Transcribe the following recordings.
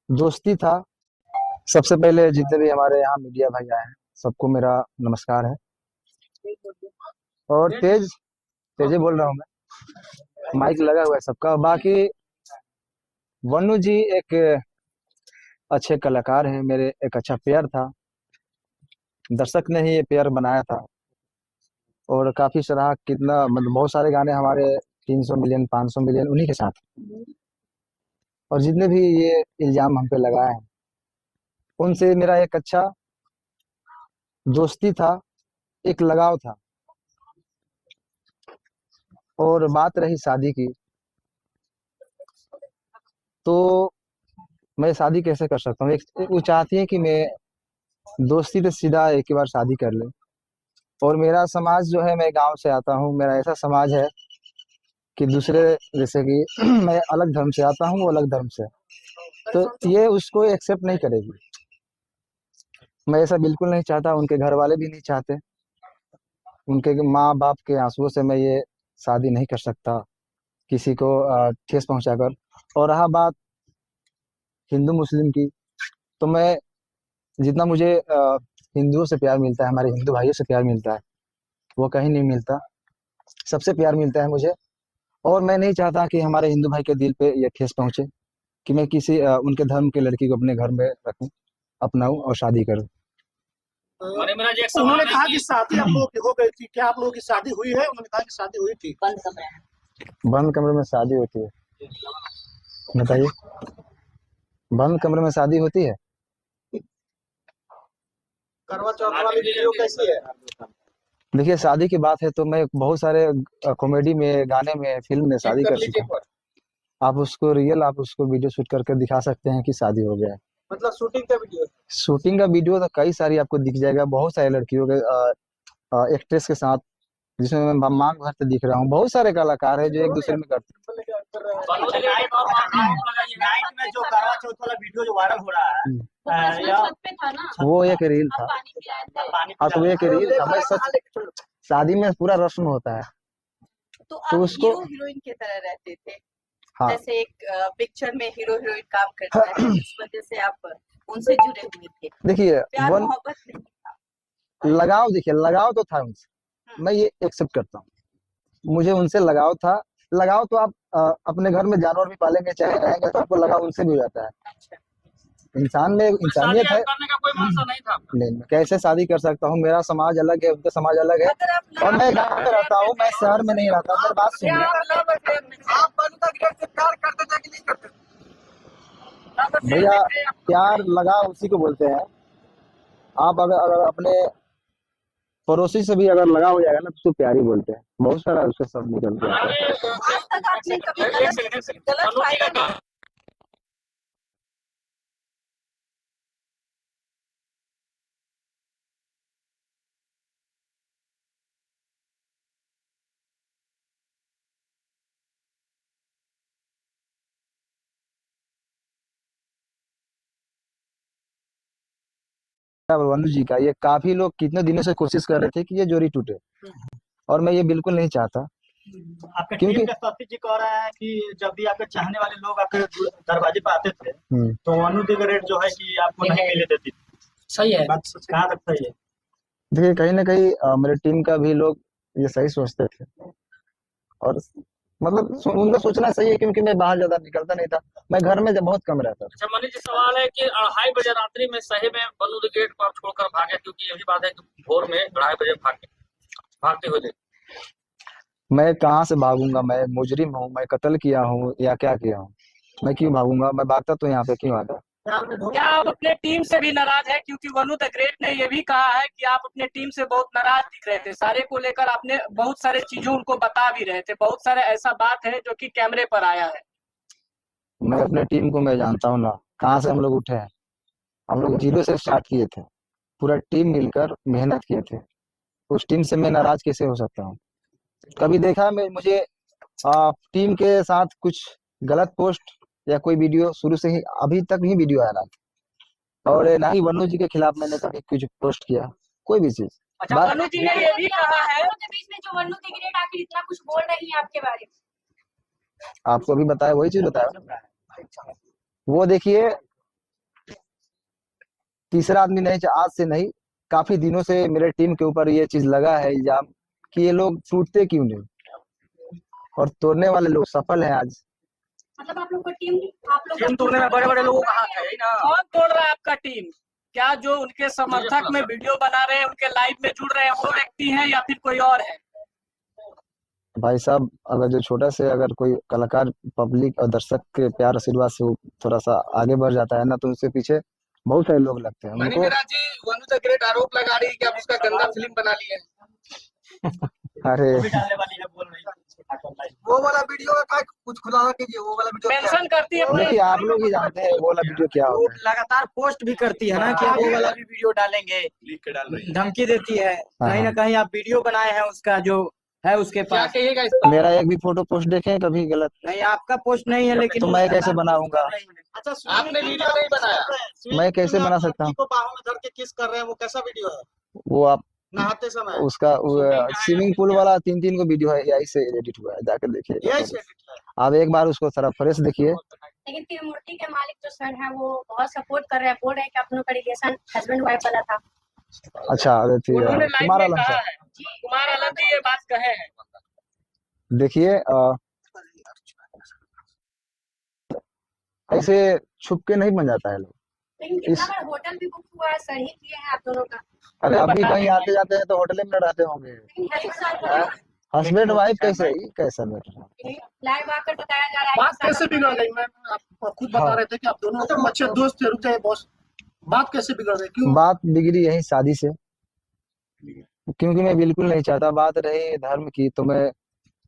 दोस्ती था। सबसे पहले जितने भी हमारे यहाँ मीडिया भाई आए हैं सबको मेरा नमस्कार है। और तेजे बोल रहा हूँ मैं, माइक लगा हुआ है सबका। बाकी वनु जी एक अच्छे कलाकार हैं, मेरे एक अच्छा पेयर था। दर्शक ने ही ये पेयर बनाया था और काफी सराहा। कितना मतलब बहुत सारे गाने हमारे 300 मिलियन 500 मिलियन उन्हीं के साथ। और जितने भी ये इल्जाम हम पे लगाए हैं उनसे मेरा एक अच्छा दोस्ती था, एक लगाव था। और बात रही शादी की, तो मैं शादी कैसे कर सकता हूँ? एक वो चाहती है कि मैं दोस्ती से सीधा एक ही बार शादी कर ले। और मेरा समाज जो है, मैं गांव से आता हूँ, मेरा ऐसा समाज है कि दूसरे, जैसे कि मैं अलग धर्म से आता हूँ, वो अलग धर्म से, तो ये उसको एक्सेप्ट नहीं करेगी। मैं ऐसा बिल्कुल नहीं चाहता, उनके घर वाले भी नहीं चाहते। उनके माँ बाप के आंसुओं से मैं ये शादी नहीं कर सकता किसी को ठेस पहुंचाकर। और रहा बात हिंदू मुस्लिम की, तो मैं जितना मुझे हिंदुओं से प्यार मिलता है, हमारे हिंदू भाइयों से प्यार मिलता है, वो कहीं नहीं मिलता। सबसे प्यार मिलता है मुझे। और मैं नहीं चाहता कि हमारे हिंदू भाई के दिल पे ये ठेस पहुंचे कि मैं किसी उनके धर्म की लड़की को अपने घर में रखूं, अपनाऊं और शादी करूं। मेरा जो एक सवाल उन्होंने कहा कि शादी आप लोगों की हो गई थी, क्या आप लोगों की शादी हुई है? उन्होंने कहा कि शादी हुई थी। बंद कमरे में शादी होती है? बताइए, बंद कमरे में शादी होती है? करवा चौथ वाली वीडियो कैसी है? देखिए, शादी की बात है तो मैं बहुत सारे कॉमेडी में, गाने में, फिल्म में शादी कर चुका हूँ। आप उसको वीडियो शूट करके दिखा सकते हैं कि शादी हो गया है। मतलब शूटिंग का वीडियो? शूटिंग का वीडियो तो कई सारी आपको दिख जाएगा, बहुत सारी लड़कियों के एक्ट्रेस के साथ, जिसमें मैं मांग भरते दिख रहा हूँ। बहुत सारे कलाकार हैं जो एक दूसरे में करते नाइट में जो करवा चौथ वाला वीडियो जो वायरल हो रहा है, हैं। वो एक रील था। हाँ, तो वो एक रील था। मैं सच, शादी में पूरा रस्म होता है, तो तो आप उसको, हीरो हीरोइन की तरह रहते थे। हाँ, जैसे एक पिक्चर में हीरो हीरोइन काम करता है, इस वजह से आप उनसे जुड़े हुए थे। देखिए प्यार वन मोहब्बत नहीं था। लगाव, देखिए लगाव तो था उनसे, मैं ये एक्सेप्ट करता हूँ। मुझे उनसे लगाव था। लगाव तो आप अपने घर में जानवर भी पालेंगे, चाहे रहेंगे, तो आपको लगाव उनसे भी हो जाता है। अच्छा, इंसान में इंसानियत है। करने का कोई मकसद नहीं था। नहीं, मैं कैसे शादी कर सकता हूँ? मेरा समाज अलग है, उनका समाज अलग है। अगर आप और मैं गांव में रहता हूँ, मैं शहर में नहीं रहता। मेरी बात सुनिए। आप बलूता ग्रेड से प्यार करते थे कि नहीं करते थे? भैया, प्यार लगाव उसी को बोलते हैं। आप अगर अपने पड़ोसी से भी अगर लगा हो जाएगा ना, तो उसको प्यार ही बोलते हैं। बहुत सारा उसका शब्द निकलते हैं। आज तक आपने कभी गलत फायदा नहीं। वंदु जी का, ये काफी लोग कितने दिनों से कोशिश कर रहे थे कि ये जोड़ी टूटे, और मैं ये बिल्कुल नहीं चाहता। आपके टीम क्योंकि के साथी जी कह रहा है कि जब भी आपके चाहने वाले लोग आपके दरवाजे पर आते थे, तो अनु दी ग्रेड जो है कि आपको नहीं मिलने देती थी। सही है। बात कहाँ तक सही है? देखिए, कहीं ना कहीं मेरे टीम का भी लोग ये सही सोचते थे। और मतलब उनका सोचना सही है, क्योंकि मैं बाहर ज्यादा निकलता नहीं था। मैं घर में जब बहुत कम रहता था। अच्छा मनीष जी, सवाल है कि 2:30 बजे रात्रि में सही में बल्लू द गेट को आप छोड़कर भागे? क्योंकि यही बात है कि भोर में 2:30 बजे भागते हुए देखे। मैं कहाँ से भागूंगा? मैं मुजरिम हूँ? मैं कत्ल किया हूँ या क्या किया हूँ? मैं क्यों भागूंगा? मैं भागता तो यहाँ पे क्यों आता? क्या आप अपने टीम से भी नाराज है? क्योंकि वनु द ग्रेट ने ये भी कहा है कि आप अपने टीम से बहुत नाराज दिख रहे थे। सारे को लेकर आपने बहुत सारे चीजों उनको बता भी रहे थे। बहुत सारे ऐसा बात है जो कि कैमरे पर आया है। मैं अपने टीम को मैं जानता हूँ ना, कहाँ से हम लोग उठे हैं। हम लोग जीरो से स्टार्ट किए थे, पूरा टीम मिलकर मेहनत किए थे। उस टीम से मैं नाराज कैसे हो सकता हूँ? कभी देखा मैं मुझे टीम के साथ कुछ गलत पोस्ट या कोई वीडियो? शुरू से ही अभी तक नहीं वीडियो आ रहा था। और ना ही वनु जी के खिलाफ मैंने कभी कुछ पोस्ट किया, कोई भी चीज। अच्छा, वनु जी ने ये भी कहा है, बीच में जो वनु दी ग्रेट आखिर इतना कुछ बोल रही है आपके बारे में। आपको भी बताया, वही चीज बताया। वो देखिए, तीसरा आदमी नहीं, आज से नहीं, काफी दिनों से मेरे टीम के ऊपर ये चीज लगा है इल्जाम कि ये लोग टूटते क्यों नहीं, और तोड़ने वाले लोग सफल हैं आज। मतलब आप लोग का टीम, आप लोग टीम तोड़ने में बड़े बड़े लोगों का हाथ है, यही ना? कौन तोड़ रहा है आपका टीम? क्या जो उनके समर्थक में वीडियो बना रहे हैं, उनके लाइव में जुड़ रहे हैं, वो व्यक्ति हैं या फिर कोई और है? भाई साहब, अगर जो छोटा से अगर कोई कलाकार पब्लिक और दर्शक के प्यार आशीर्वाद से वो थोड़ा सा आगे बढ़ जाता है ना, तो उसके पीछे बहुत सारे लोग लगते हैं उनको। वनु द ग्रेट आरोप लगा रही है कि आप उसका गंदा फिल्म बना लिए हैं। अरे वो भी डालने वाली है, बोल रही है। वो वाला वीडियो का कुछ खुलासा कीजिए, वो वाला वीडियो मेंशन करती है देखिए, आप लोग ही जानते हैं वो वाला वीडियो क्या वो होता है। लगातार पोस्ट भी करती है ना कि वो वाला भी वीडियो डालेंगे, लिख के डाल रही है। धमकी देती है। कहीं ना हाँ। कहीं आप वीडियो बनाए हैं उसका जो है उसके क्या पास। कहिएगा इस मेरा एक भी फोटो पोस्ट देखें कभी गलत, नहीं, आपका पोस्ट नहीं है, लेकिन तो मैं कैसे बनाऊंगा? अच्छा, आपने वीडियो नहीं बनाया? मैं कैसे बना सकता हूँ? को बाहों में धर के किस कर रहे हैं, वो कैसा वीडियो है? वो आप नहाते समय उसका स्विमिंग पूल वाला 3-3 को वीडियो है, यही से एडिट हुआ है, जाकर देखिए। यही से edit है। आप एक बार उसको थोड़ा फ्रेश देखिए। लेकिन फिर मूर्ति के मालिक जो सर हैं वो बहुत सपोर्ट कर रहे हैं, बोल रहे हैं कि आप दोनों का रिलेशन हस्बैंड वाइफ वाला था। अच्छा, अरे फिर उन्होंने लाइव कुमार में आलम कहा साहब, है, कुमार आलम जी ये बात कहे हैं। देखिए ऐसे छुप के नहीं बन जाता है लोग। लेकिन कितना बार होटल भी बुक हुआ है, सर ही किए हैं आप दोनों का। अरे अभी कहीं आते जाते हैं तो होटल में न रहते होंगे। लेकिन हस्बैंड वाइफ कैसे, कैसा मैटर? लाइव आकर बताया जा रहा है बात कि कैसे बिगड़ गई? मैं आप खुद बता रहे थे कि आप दोनों अच्छे दोस्त थे। रुक जाइए बॉस, बात कैसे बिगड़ गई? क्यों? बात बिगड़ी यही शादी से, क्योंकि मैं बिल्कुल नहीं चाहता। बात रही धर्म की, तो मैं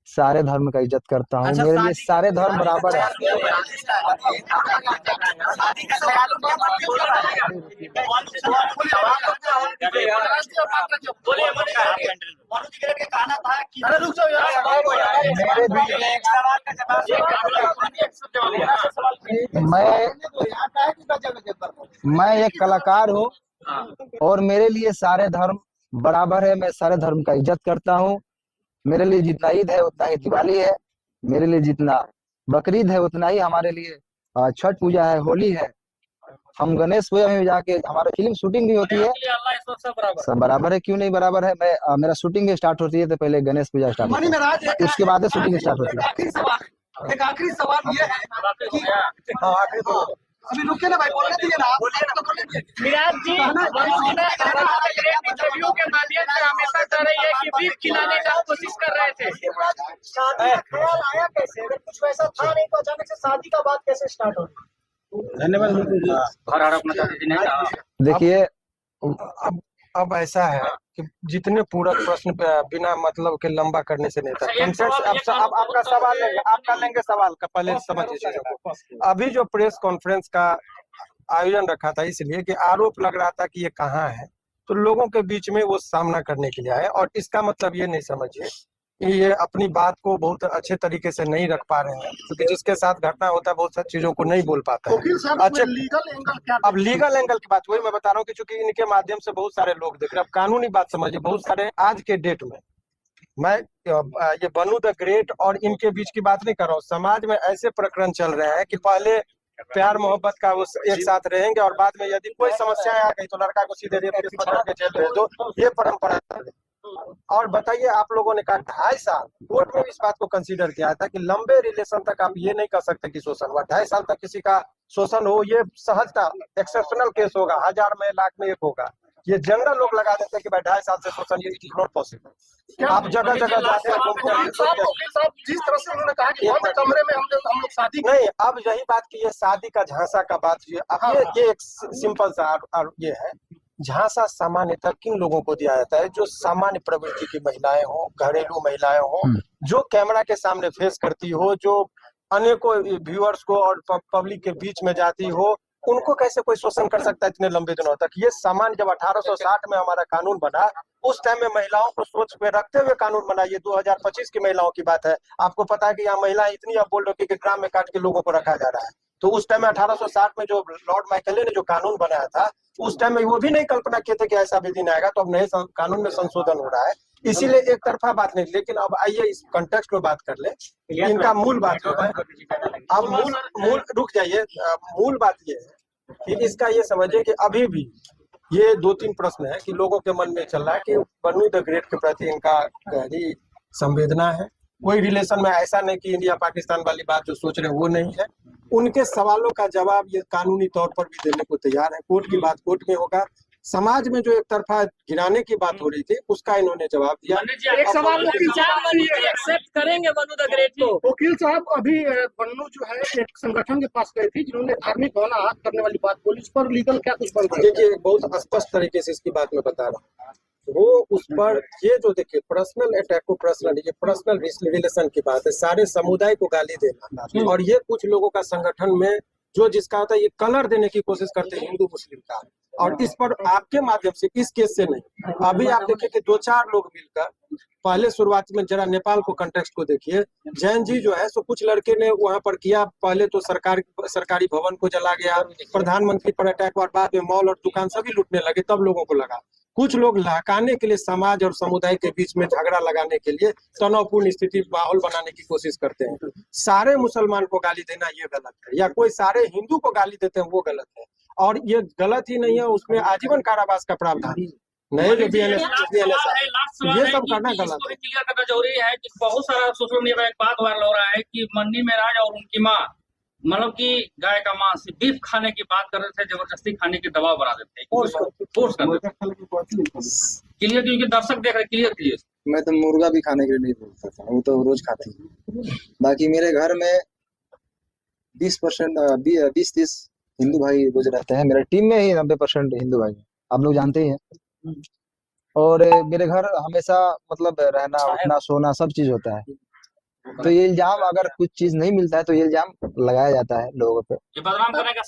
सारे धर्म का इज्जत करता हूँ। अच्छा, मेरे लिए शादी- सारे धर्म बराबर है। बोलिए, मनु जी का कहना था कि अरे रुक जाओ यार। मेरे दिल में मैं एक कलाकार हूँ और मेरे लिए सारे धर्म बराबर है। मैं सारे धर्म का इज्जत करता हूँ। मेरे लिए जितना ईद है उतना ही दिवाली है, मेरे लिए जितना बकरीद है उतना ही हमारे लिए छठ पूजा है, होली है। हम गणेश पूजा में जाके हमारा फिल्म शूटिंग भी होती है। सब बराबर है, क्यों नहीं बराबर है? मैं मेरा शूटिंग स्टार्ट होती है तो पहले गणेश पूजा स्टार्ट होती है, उसके बाद शूटिंग स्टार्ट होती है। एक आखिरी सवाल ये है कि अभी रुके ना भाई, बोलने दीजिए ना, बोलिए ना। विराट जी, वनु जी ने इंटरव्यू के माध्यम से हमेशा कह रही है कि बीफ खिलाने का कोशिश कर रहे थे। शादी का ख्याल आया कैसे? अगर कुछ वैसा था नहीं तो अचानक से शादी का बात कैसे स्टार्ट हो? देखिए, अब ऐसा है कि जितने पूरक प्रश्न बिना मतलब के लंबा करने से नहीं था। कॉन्फ्रेंस अब आपका सवाल लेंगे, आपका लेंगे सवाल का, पहले समझिए चीजों को। अभी जो प्रेस कॉन्फ्रेंस का आयोजन रखा था इसलिए कि आरोप लग रहा था कि ये कहाँ है, तो लोगों के बीच में वो सामना करने के लिए आए। और इसका मतलब ये नहीं समझिए कि ये अपनी बात को बहुत अच्छे तरीके से नहीं रख पा रहे हैं, क्योंकि जिसके साथ घटना होता है बहुत सारी चीजों को नहीं बोल पाता है। वकील साहब, अच्छा, लीगल एंगल क्या? अब लीगल एंगल की बात वही मैं बता रहा हूँ कि चूंकि इनके माध्यम से बहुत सारे लोग देख रहे हैं। अब कानूनी बात समझिए, बहुत सारे आज के डेट में मैं ये वनु द ग्रेट और इनके बीच की बात नहीं कर रहा हूँ। समाज में ऐसे प्रकरण चल रहे हैं कि पहले प्यार मोहब्बत का वो एक साथ रहेंगे और बाद में यदि कोई समस्या आ गई तो लड़का को सीधे रेप केस पकड़ के जेल भेज दो। ये परंपरा है। और बताइए, आप लोगों ने कहा 2.5 साल, कोर्ट में इस बात को कंसीडर किया था कि लंबे रिलेशन तक आप ये नहीं कर सकते कि शोषण हुआ। 2.5 साल तक किसी का शोषण हो, ये सहजता एक्सेप्शनल केस होगा, 1000 में 1 लाख में 1 होगा। ये जनरल लोग लगा देते हैं कि भाई 2.5 साल से शोषण, ये इट इज नॉट पॉसिबल। आप जगह जगह जाते हैं वकील साहब, जिस तरह से उन्होंने कहा कि बंद कमरे में हम लोग शादी नहीं, अब यही बात की ये शादी का झांसा का बात अब ये एक सिंपल सा ये है। झांसा सामान्यतः किन लोगों को दिया जाता है? जो सामान्य प्रवृत्ति की महिलाएं हो, घरेलू महिलाएं हो, जो कैमरा के सामने फेस करती हो, जो अनेकों व्यूअर्स को और पब्लिक के बीच में जाती हो। उनको कैसे कोई शोषण कर सकता है इतने लंबे दिनों तक? ये सामान्य जब 1860 में हमारा कानून बना, उस टाइम में महिलाओं को सोच पे रखते हुए कानून बना। ये 2025 की महिलाओं की बात है। आपको पता है कि यहाँ महिलाएं इतनी अब बोल रही कि ग्राम में काट के लोगों को रखा जा रहा है। तो उस टाइम में 1860 में जो लॉर्ड माइकेले ने जो कानून बनाया था, उस टाइम में वो भी नहीं कल्पना किए थे कि ऐसा भी दिन आएगा। तो अब नए कानून में संशोधन हो रहा है, इसीलिए एक तरफा बात नहीं। लेकिन अब आइए इस कॉन्टेक्स्ट में बात कर ले। इनका मूल बात जो है, अब मूल रुक जाइए, मूल बात ये है कि इसका ये समझिए कि अभी भी ये 2-3 प्रश्न है कि लोगों के मन में चल रहा है कि वनु द ग्रेट के प्रति इनका गहरी संवेदना है। कोई रिलेशन में ऐसा नहीं कि इंडिया पाकिस्तान वाली बात जो सोच रहे हैं वो नहीं है। उनके सवालों का जवाब ये कानूनी तौर पर भी देने को तैयार है। कोर्ट की बात कोर्ट में होगा। समाज में जो एक तरफा गिराने की बात हो रही थी उसका इन्होंने जवाब दिया। एक सवाल एक्सेप्ट करेंगे वनु द ग्रेट को? वकील साहब अभी वनु जो है एक संगठन के पास गए थे जिन्होंने धार्मिक भावना आहत करने वाली बात बोली, इस पर लीगल क्या कुछ बन रहा है? देखिए बहुत स्पष्ट तरीके से इसकी बात मैं बता रहा हूँ। वो उस पर ये जो देखिए पर्सनल अटैक को पर्सनल, ये पर्सनल रिलेशन की बात है। सारे समुदाय को गाली देना और ये कुछ लोगों का संगठन में जो जिसका होता है ये कलर देने की कोशिश करते हैं हिंदू मुस्लिम का। और इस पर आपके माध्यम से इस केस से नहीं, अभी आप देखिए कि 2-4 लोग मिलकर पहले शुरुआत में जरा नेपाल को कंटेक्स्ट को देखिए। जैन जी जो है सो कुछ लड़के ने वहां पर किया, पहले तो सरकारी भवन को जला गया, प्रधानमंत्री पर अटैक हुआ, बाद में मॉल और दुकान सभी लूटने लगे। तब लोगों को लगा कुछ लोग लहकाने के लिए समाज और समुदाय के बीच में झगड़ा लगाने के लिए तनावपूर्ण स्थिति माहौल बनाने की कोशिश करते हैं। सारे मुसलमान को गाली देना ये गलत है, या कोई सारे हिंदू को गाली देते हैं वो गलत है। और ये गलत ही नहीं है, उसमें आजीवन कारावास का प्रावधान नहीं जो BNS ये सब करना गलत है। क्लियर करना जरूरी है कि बहुत सारा सोशल मीडिया में एक बात वायरल हो रहा है कि मन्नी मेराज और उनकी माँ मतलब कि गाय का मांस बीफ खाने की बात कर रहे थे, जबरदस्ती खाने की दबाव बना देते हैं, फोर्स कर देते हैं। क्लियर क्योंकि दर्शक देख रहे क्लियर। मैं तो मुर्गा भी खाने के लिए नहीं बोलता था, वो तो रोज खाते हैं। बाकी मेरे घर में 20-30 हिंदू भाई रोज रहते हैं। मेरे टीम में ही 90% हिंदू भाई हैं, आप लोग जानते ही हैं। और मेरे घर हमेशा मतलब रहना उठना सोना सब चीज होता है। तो ये इल्जाम अगर कुछ चीज नहीं मिलता है तो ये इल्जाम लगाया जाता है लोगों पे। ये बदनाम करने का